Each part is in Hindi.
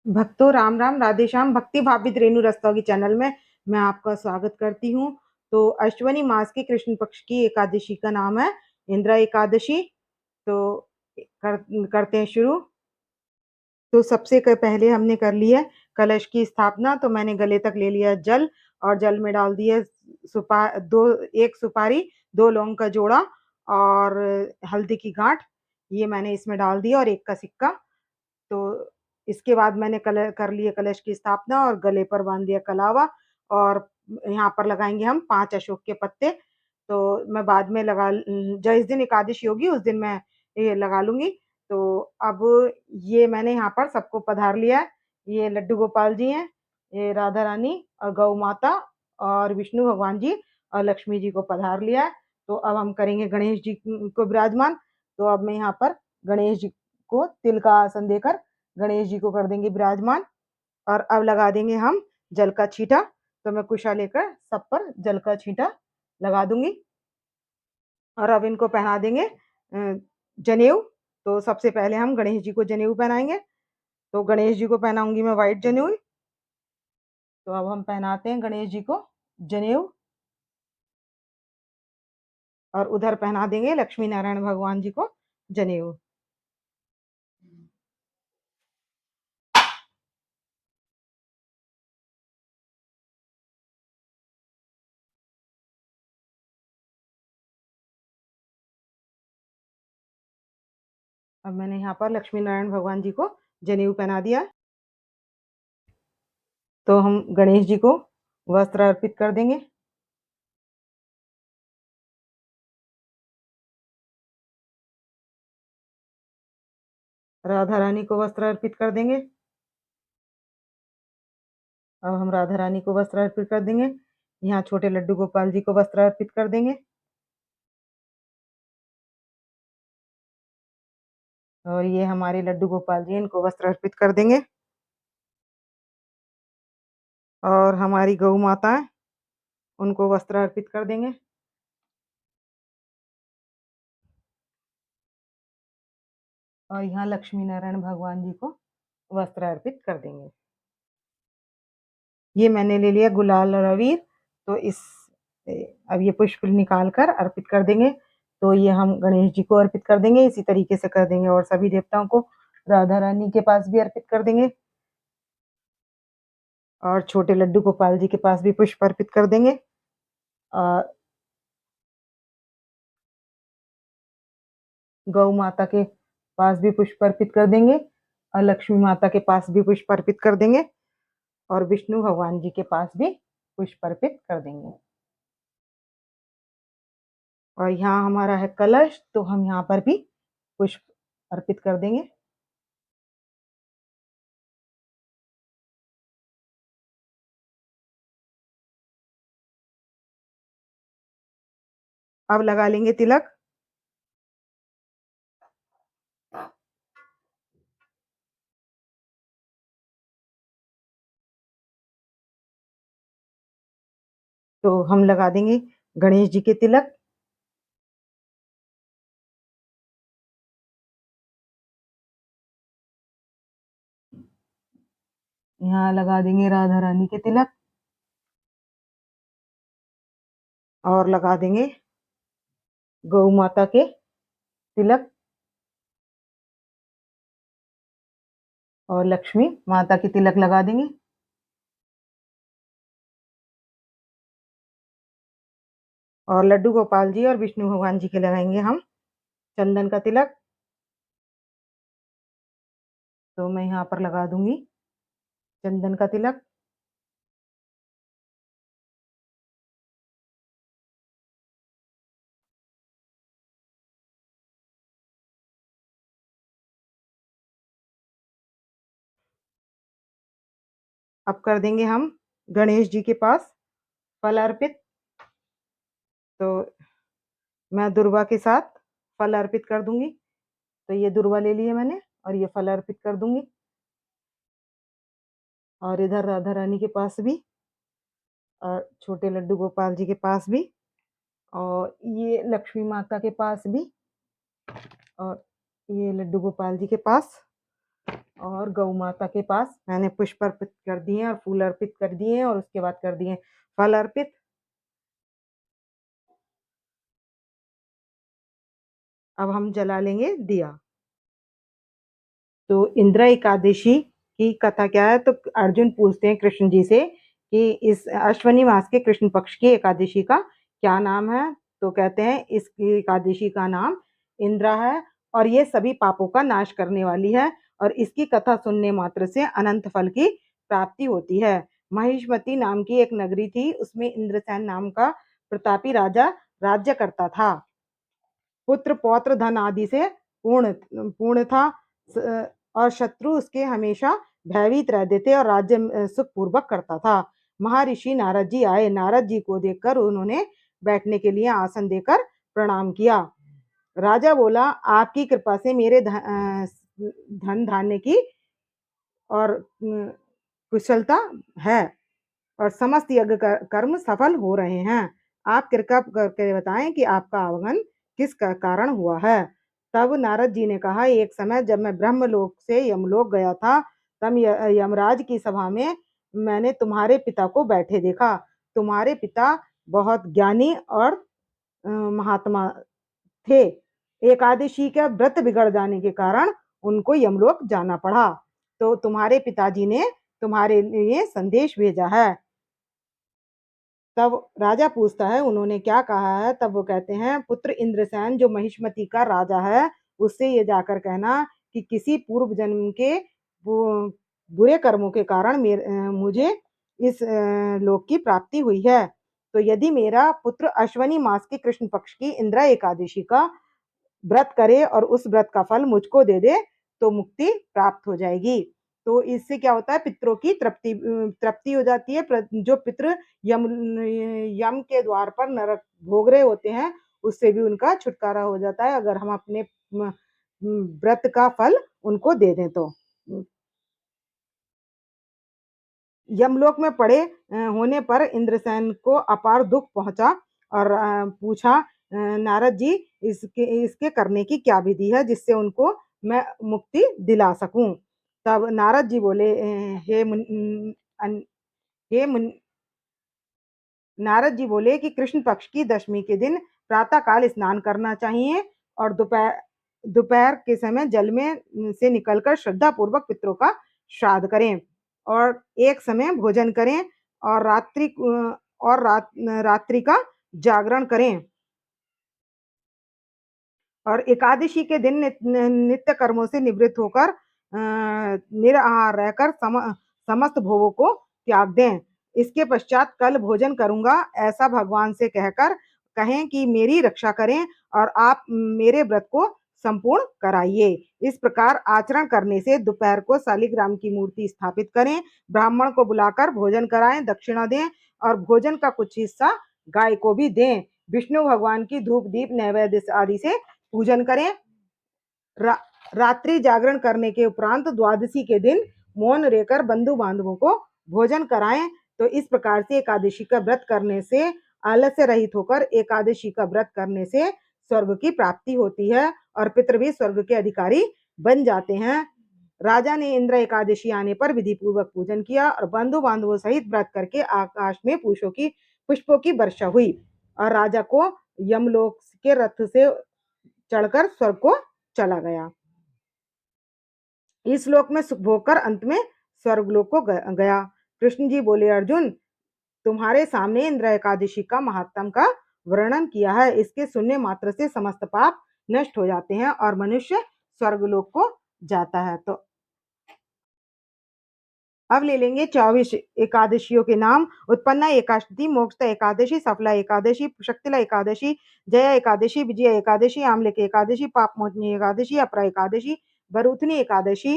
भक्तों राम राम, राधे श्याम। भक्ति भावित रेणु रस्तोगी चैनल में मैं आपका स्वागत करती हूँ। तो अश्वनी मास के कृष्ण पक्ष की एकादशी का नाम है इंद्रा एकादशी। तो करते हैं शुरू। तो सबसे पहले हमने कर लिया कलश की स्थापना। तो मैंने गले तक ले लिया जल और जल में डाल दिया एक सुपारी, दो लौंग का जोड़ा और हल्दी की गांठ, ये मैंने इसमें डाल दिया, और एक का सिक्का। तो इसके बाद मैंने कर लिए कलश की स्थापना और गले पर बांध दिया कलावा। और यहाँ पर लगाएंगे हम 5 अशोक के पत्ते। तो मैं बाद में जिस दिन एकादशी होगी उस दिन मैं ये लगा लूंगी। तो अब ये मैंने यहाँ पर सबको पधार लिया है। ये लड्डू गोपाल जी हैं, ये राधा रानी और गौ माता और विष्णु भगवान जी और लक्ष्मी जी को पधार लिया है। तो अब हम करेंगे गणेश जी को विराजमान। तो अब मैं यहाँ पर गणेश जी को तिल का आसन देकर गणेश जी को कर देंगे विराजमान। और अब लगा देंगे हम जल का छींटा। तो मैं कुशा लेकर सब पर जल का छींटा लगा दूंगी। और अब इनको पहना देंगे जनेऊ। तो सबसे पहले हम गणेश जी को जनेऊ पहनाएंगे। तो गणेश जी को पहनाऊंगी मैं व्हाइट जनेऊ। तो अब हम पहनाते हैं गणेश जी को जनेऊ। और उधर पहना देंगे लक्ष्मी नारायण भगवान जी को जनेऊ। अब मैंने यहाँ पर लक्ष्मी नारायण भगवान जी को जनेऊ पहना दिया। तो हम गणेश जी को वस्त्र अर्पित कर देंगे। राधा रानी को वस्त्र अर्पित कर देंगे। अब हम राधा रानी को वस्त्र अर्पित कर देंगे। यहाँ छोटे लड्डू गोपाल जी को वस्त्र अर्पित कर देंगे। और ये हमारे लड्डू गोपाल जी, इनको वस्त्र अर्पित कर देंगे। और हमारी गौ माता है, उनको वस्त्र अर्पित कर देंगे। और यहाँ लक्ष्मी नारायण भगवान जी को वस्त्र अर्पित कर देंगे। ये मैंने ले लिया गुलाल और अबीर। तो अब ये पुष्प निकाल कर अर्पित कर देंगे। तो ये हम गणेश जी को अर्पित कर देंगे, इसी तरीके से कर देंगे और सभी देवताओं को राधा रानी के पास भी अर्पित कर देंगे। और छोटे लड्डू गोपाल जी के पास भी पुष्प अर्पित कर देंगे। और गौ माता के पास भी पुष्प अर्पित कर देंगे। और लक्ष्मी माता के पास भी पुष्प अर्पित कर देंगे। और विष्णु भगवान जी के पास भी पुष्प अर्पित कर देंगे। और यहाँ हमारा है कलश, तो हम यहाँ पर भी पुष्प अर्पित कर देंगे। अब लगा लेंगे तिलक। तो हम लगा देंगे गणेश जी के तिलक। यहाँ लगा देंगे राधा रानी के तिलक। और लगा देंगे गौ माता के तिलक। और लक्ष्मी माता के तिलक लगा देंगे। और लड्डू गोपाल जी और विष्णु भगवान जी के लगाएंगे हम चंदन का तिलक। तो मैं यहाँ पर लगा दूंगी चंदन का तिलक। अब कर देंगे हम गणेश जी के पास फल अर्पित। तो मैं दुर्वा के साथ फल अर्पित कर दूंगी। तो ये दुर्वा ले ली है मैंने और ये फल अर्पित कर दूंगी। और इधर राधा रानी के पास भी और छोटे लड्डू गोपाल जी के पास भी और ये लक्ष्मी माता के पास भी और ये लड्डू गोपाल जी के पास और गौ माता के पास मैंने पुष्प अर्पित कर दिए हैं और फूल अर्पित कर दिए हैं और उसके बाद कर दिए फल अर्पित। अब हम जला लेंगे दिया। तो इंद्र एकादशी की कथा क्या है? तो अर्जुन पूछते हैं कृष्ण जी से कि इस अश्वनी मास के कृष्ण पक्ष की एकादशी का क्या नाम है? तो कहते हैं इस एकादशी का नाम इंद्रा है और ये सभी पापों का नाश करने वाली है और इसकी कथा सुनने मात्र से अनंत फल की प्राप्ति होती है। महिष्मती नाम की एक नगरी थी, उसमें इंद्रसेन नाम का प्रतापी राजा राज्य करता था। पुत्र पौत्र धन आदि से पूर्ण पूर्ण था और शत्रु उसके हमेशा भयभीत रहते थे और राज्य सुखपूर्वक करता था। महर्षि नारद जी आए, नारद जी को देखकर उन्होंने बैठने के लिए आसन देकर प्रणाम किया। राजा बोला, आपकी कृपा से मेरे धन धान्य की और कुशलता है और समस्त यज्ञ कर्म सफल हो रहे हैं। आप कृपा करके बताएं कि आपका आगमन किस कारण हुआ है? तब नारद जी ने कहा, एक समय जब मैं ब्रह्मलोक से यमलोक गया था, तब यमराज की सभा में मैंने तुम्हारे पिता को बैठे देखा। तुम्हारे पिता बहुत ज्ञानी और महात्मा थे। एकादशी का व्रत बिगड़ जाने के कारण उनको यमलोक जाना पड़ा। तो तुम्हारे पिताजी ने तुम्हारे लिए संदेश भेजा है। तब राजा पूछता है उन्होंने क्या कहा है? तब वो कहते हैं, पुत्र इंद्रसेन जो महिष्मती का राजा है, उससे ये जाकर कहना कि किसी पूर्व जन्म के बुरे कर्मों के कारण मुझे इस लोक की प्राप्ति हुई है। तो यदि मेरा पुत्र अश्वनी मास के कृष्ण पक्ष की इंद्रा एकादशी का व्रत करे और उस व्रत का फल मुझको दे दे तो मुक्ति प्राप्त हो जाएगी। तो इससे क्या होता है? पितरों की तृप्ति हो जाती है। जो पितृ यम यम के द्वार पर नरक भोग रहे होते हैं, उससे भी उनका छुटकारा हो जाता है अगर हम अपने व्रत का फल उनको दे दें तो। यमलोक में पड़े होने पर इंद्रसेन को अपार दुख पहुंचा और पूछा, नारद जी इसके इसके करने की क्या विधि है जिससे उनको मैं मुक्ति दिला सकूं? तब नारद जी बोले, हे हे मुन नारद जी बोले कि कृष्ण पक्ष की दशमी के दिन प्रातः काल स्नान करना चाहिए और दोपहर दोपहर के समय जल में से निकलकर श्रद्धा पूर्वक पितरों का श्राद्ध करें और एक समय भोजन करें और रात्रि का जागरण करें और एकादशी के दिन नित्य कर्मों से निवृत्त होकर निराहार रहकर समस्त भोगों को त्याग दें। इसके पश्चात कल भोजन करूंगा ऐसा भगवान से कहकर कहें कि मेरी रक्षा करें और आप मेरे व्रत को संपूर्ण कराइए। इस प्रकार आचरण करने से दोपहर को शालिग्राम की मूर्ति स्थापित करें, ब्राह्मण को बुलाकर भोजन कराएं, दक्षिणा दें और भोजन का कुछ हिस्सा गाय को भी दें। विष्णु भगवान की धूप दीप नैवेद्य आदि से पूजन करें। रा, रात्रि जागरण करने के उपरांत द्वादशी के दिन मौन रहकर बंधु बांधवों को भोजन कराएं। तो इस प्रकार से एकादशी का व्रत करने से, आलस्य रहित होकर एकादशी का व्रत करने से स्वर्ग की प्राप्ति होती है और पितृ भी स्वर्ग के अधिकारी बन जाते हैं। राजा ने इंद्र एकादशी आने पर विधि पूर्वक पूजन किया और बंधु बांधवों सहित व्रत करके आकाश में पुष्पों की वर्षा हुई और राजा को यमलोक के रथ से चढ़कर स्वर्ग को चला गया। इस लोक में सुख भोग कर अंत में स्वर्गलोक को गया। कृष्ण जी बोले, अर्जुन तुम्हारे सामने इंद्र एकादशी का महात्म का वर्णन किया है। इसके सुनने मात्र से समस्त पाप नष्ट हो जाते हैं और मनुष्य स्वर्गलोक को जाता है। तो अब ले लेंगे 24 एकादशियों के नाम। उत्पन्ना एकादशी, मोक्ष एकादशी, सफला एकादशी, शक्तिला एकादशी, जया एकादशी, विजय एकादशी, आमलिक एकादशी, पाप मोचनी एकादशी, अपरा एकादशी, भरूथनी एकादशी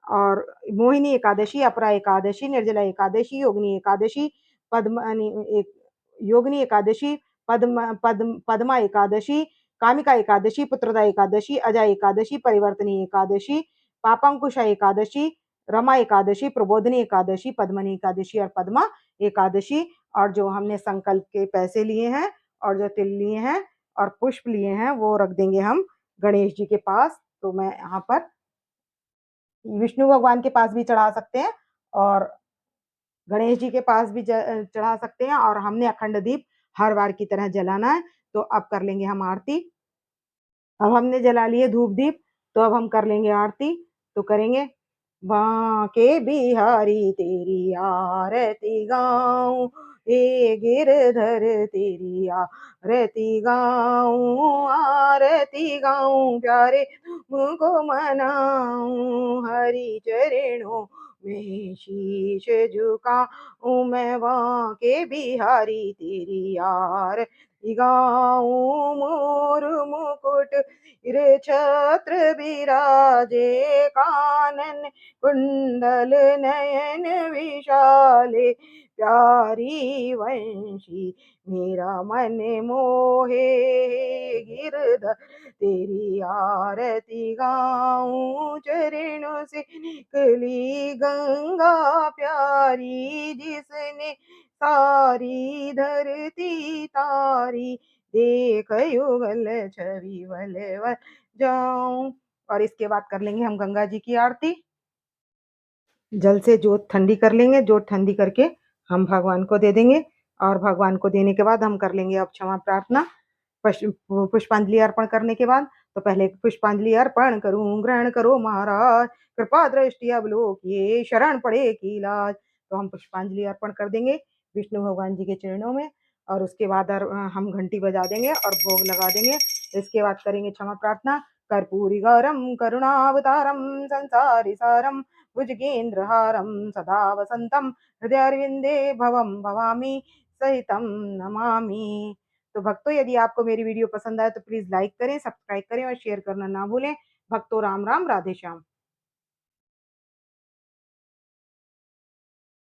और मोहिनी एकादशी, अपरा एकादशी, निर्जला एकादशी, योगिनी एकादशी, पद्मनी एक योगिनी एकादशी, पद्मा एकादशी, कामिका एकादशी, पुत्रदा एकादशी, अजय एकादशी, परिवर्तनी एकादशी, पापांकुशा एकादशी, रमा एकादशी, प्रबोधनी एकादशी, पद्मनी एकादशी और पद्मा एकादशी। और जो हमने संकल्प के पैसे लिए हैं और जो तिल लिए हैं और पुष्प लिए हैं वो रख देंगे हम गणेश जी के पास। तो मैं यहाँ पर विष्णु भगवान के पास भी चढ़ा सकते हैं और गणेश जी के पास भी चढ़ा सकते हैं और हमने अखंड दीप हर बार की तरह जलाना है। तो अब कर लेंगे हम आरती। अब हमने जला लिए धूप दीप, तो अब हम कर लेंगे आरती। तो करेंगे, बांके बिहारी तेरी आरती गाऊं, हे गिरधर तेरी आरती गाऊं, आरती गाऊं प्यारे तुमको मनाऊं, हरि चरणों में शीश झुकाऊं, मैं बांके बिहारी तेरी आरती गाऊं, मोर मुकुट रे छत्र विराजे, कानन कुंडल नयन विशाले, प्यारी वंशी मेरा मन मोहे, गिरधर तेरी आरती गाऊं, चरणों से निकली गंगा प्यारी, जिसने सारी धरती तारी, देख युगल छवि वल वल जाऊं। और इसके बाद कर लेंगे हम गंगा जी की आरती। जल से जोत ठंडी कर लेंगे, जोत ठंडी करके हम भगवान को दे देंगे और भगवान को देने के बाद हम कर लेंगे अब क्षमा प्रार्थना। पुष्पांजलि अर्पण करने के बाद, तो पहले पुष्पांजलि अर्पण करूं, ग्रहण करो महाराज, कृपा दृष्टि अवलोकिए, शरण पड़े की लाज। तो हम पुष्पांजलि अर्पण कर देंगे विष्णु भगवान जी के चरणों में और उसके बाद हम घंटी बजा देंगे और भोग लगा देंगे। इसके बाद करेंगे क्षमा प्रार्थना। कर्पूरी गौरम करुणावतारम संसारी सारम भुजगेन्द्रहारं सदा वसन्तं हृदयारविन्दे भवं भवामि सहितं नमामि। तो भक्तों, यदि आपको मेरी वीडियो पसंद आए तो प्लीज लाइक करें, सब्सक्राइब करें और शेयर करना ना भूलें। भक्तों, राम राम, राधे श्याम।